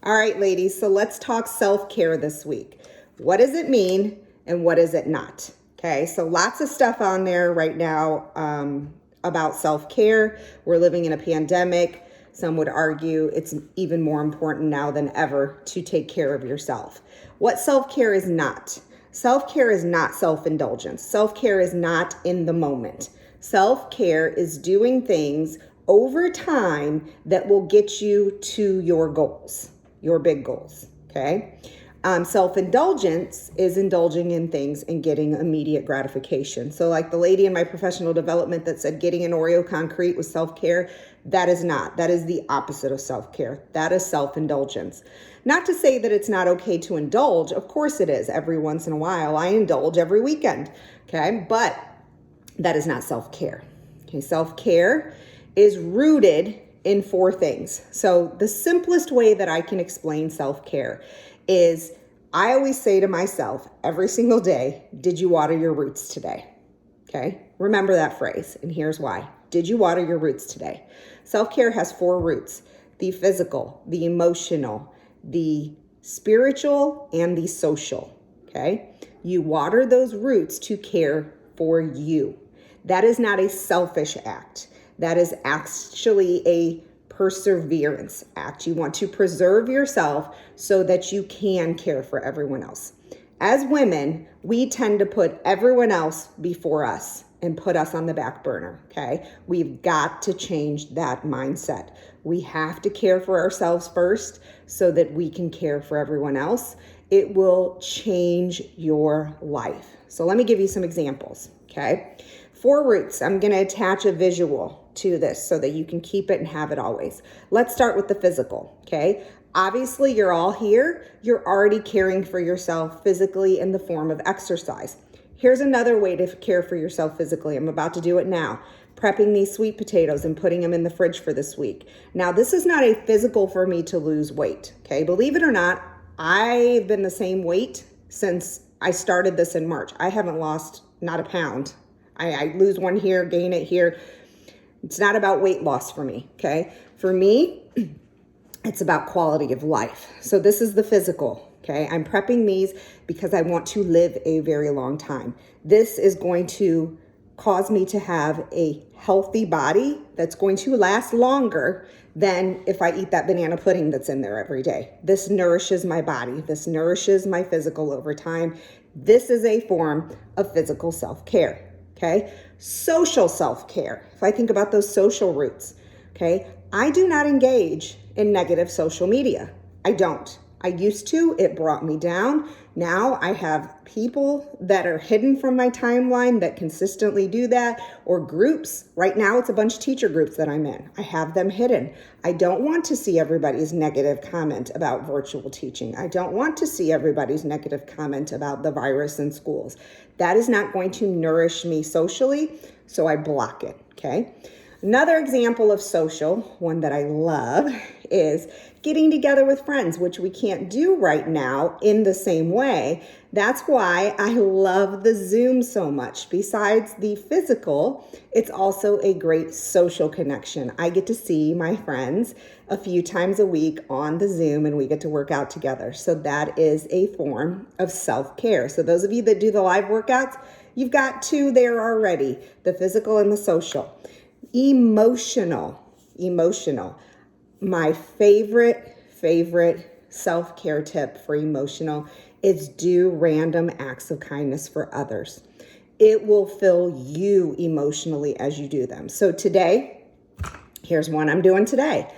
All right, ladies, so let's talk self-care this week. What does it mean and what is it not? Okay, so lots of stuff on there right now about self-care. We're living in a pandemic. Some would argue it's even more important now than ever to take care of yourself. What self-care is not? Self-care is not self-indulgence. Self-care is not in the moment. Self-care is doing things over time that will get you to your goals, your big goals, okay? Self-indulgence is indulging in things and getting immediate gratification. So like the lady in my professional development that said getting an Oreo concrete was self-care, that is not. That is the opposite of self-care. That is self-indulgence. Not to say that it's not okay to indulge. Of course it is. Every once in a while, I indulge every weekend, okay? But that is not self-care. Okay, self-care is rooted in 4 things. So the simplest way that I can explain self-care is I always say to myself every single day, did you water your roots today? Okay, remember that phrase, and here's why. Did you water your roots today? Self-care has 4 roots: the physical, the emotional, the spiritual, and the social. Okay, you water those roots to care for you. That is not a selfish act. That is actually a perseverance act. You want to preserve yourself so that you can care for everyone else. As women, we tend to put everyone else before us and put us on the back burner, okay? We've got to change that mindset. We have to care for ourselves first so that we can care for everyone else. It will change your life. So let me give you some examples, okay? 4 roots. I'm going to attach a visual to this so that you can keep it and have it always. Let's start with the physical, okay? Obviously, you're all here. You're already caring for yourself physically in the form of exercise. Here's another way to care for yourself physically. I'm about to do it now. Prepping these sweet potatoes and putting them in the fridge for this week. Now, this is not a physical for me to lose weight, okay? Believe it or not, I've been the same weight since I started this in March. I haven't lost not a pound. I lose one here, gain it here. It's not about weight loss for me, okay? For me, it's about quality of life. So this is the physical, okay? I'm prepping these because I want to live a very long time. This is going to cause me to have a healthy body that's going to last longer than if I eat that banana pudding that's in there every day. This nourishes my body. This nourishes my physical over time. This is a form of physical self-care. Okay, social self-care. If I think about those social roots, okay, I do not engage in negative social media. I don't. I used to. It brought me down. Now I have people that are hidden from my timeline that consistently do that, or groups. Right now it's a bunch of teacher groups that I'm in. I have them hidden. I don't want to see everybody's negative comment about virtual teaching. I don't want to see everybody's negative comment about the virus in schools. That is not going to nourish me socially, so I block it, okay? Another example of social, one that I love, is getting together with friends, which we can't do right now in the same way. That's why I love the Zoom so much. Besides the physical, it's also a great social connection. I get to see my friends a few times a week on the Zoom, and we get to work out together. So that is a form of self-care. So those of you that do the live workouts, you've got 2 there already, the physical and the social. Emotional. My favorite self-care tip for emotional is do random acts of kindness for others. It will fill you emotionally as you do them. So today, here's one I'm doing today.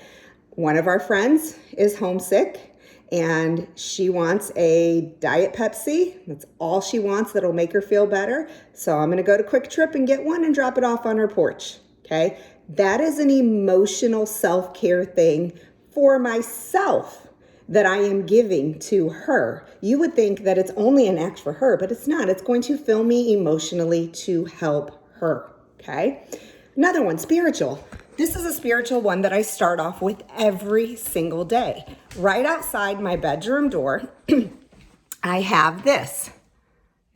One of our friends is homesick and she wants a Diet Pepsi. That's all she wants that'll make her feel better. So I'm going to go to Quick Trip and get one and drop it off on her porch. Okay, that is an emotional self-care thing for myself that I am giving to her. You would think that it's only an act for her, but it's not. It's going to fill me emotionally to help her, okay? Another one, spiritual. This is a spiritual one that I start off with every single day. Right outside my bedroom door, I have this,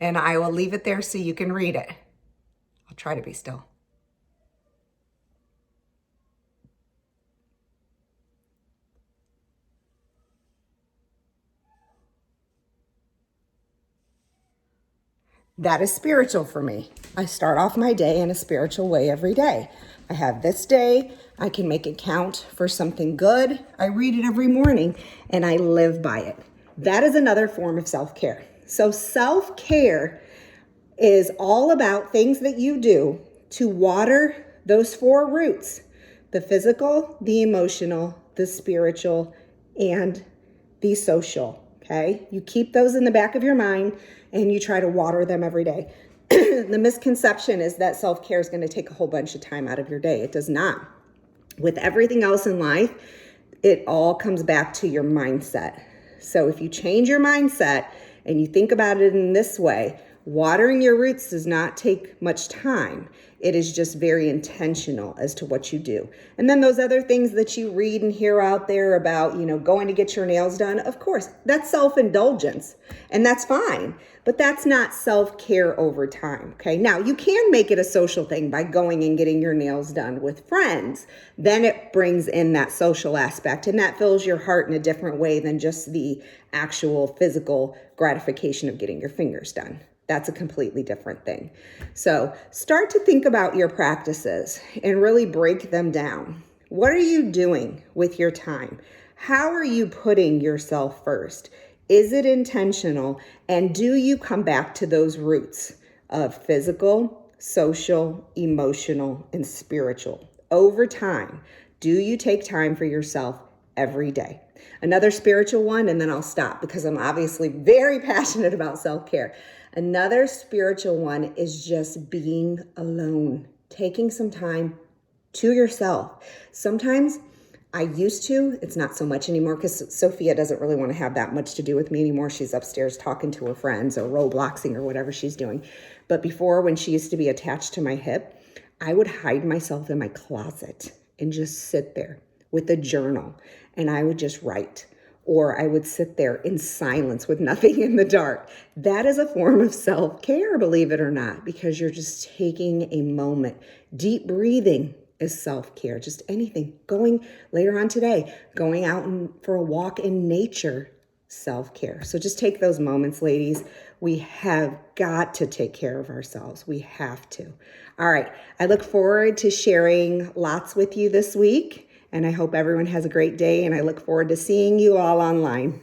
and I will leave it there so you can read it. I'll try to be still. That is spiritual for me. I start off my day in a spiritual way every day. I have this day, I can make it count for something good. I read it every morning and I live by it. That is another form of self-care. So self-care is all about things that you do to water those 4 roots: the physical, the emotional, the spiritual, and the social. Okay? You keep those in the back of your mind and you try to water them every day. The misconception is that self-care is going to take a whole bunch of time out of your day. It does not. With everything else in life, it all comes back to your mindset. So if you change your mindset and you think about it in this way, watering your roots does not take much time. It is just very intentional as to what you do. And then those other things that you read and hear out there about, going to get your nails done, of course, that's self-indulgence and that's fine, but that's not self-care over time. Okay. Now you can make it a social thing by going and getting your nails done with friends. Then it brings in that social aspect and that fills your heart in a different way than just the actual physical gratification of getting your fingers done. That's a completely different thing. So start to think about your practices and really break them down. What are you doing with your time? How are you putting yourself first? Is it intentional? And do you come back to those roots of physical, social, emotional, and spiritual over time? Do you take time for yourself every day? Another spiritual one, and then I'll stop because I'm obviously very passionate about self-care. Another spiritual one is just being alone, taking some time to yourself. Sometimes I used to, it's not so much anymore because Sophia doesn't really want to have that much to do with me anymore. She's upstairs talking to her friends or Robloxing or whatever she's doing. But before, when she used to be attached to my hip, I would hide myself in my closet and just sit there with a journal and I would just write. Or I would sit there in silence with nothing in the dark. That is a form of self-care, believe it or not, because you're just taking a moment. Deep breathing is self-care, just anything. Going later on today, going out for a walk in nature, self-care. So just take those moments, ladies. We have got to take care of ourselves. We have to. All right. I look forward to sharing lots with you this week. And I hope everyone has a great day, and I look forward to seeing you all online.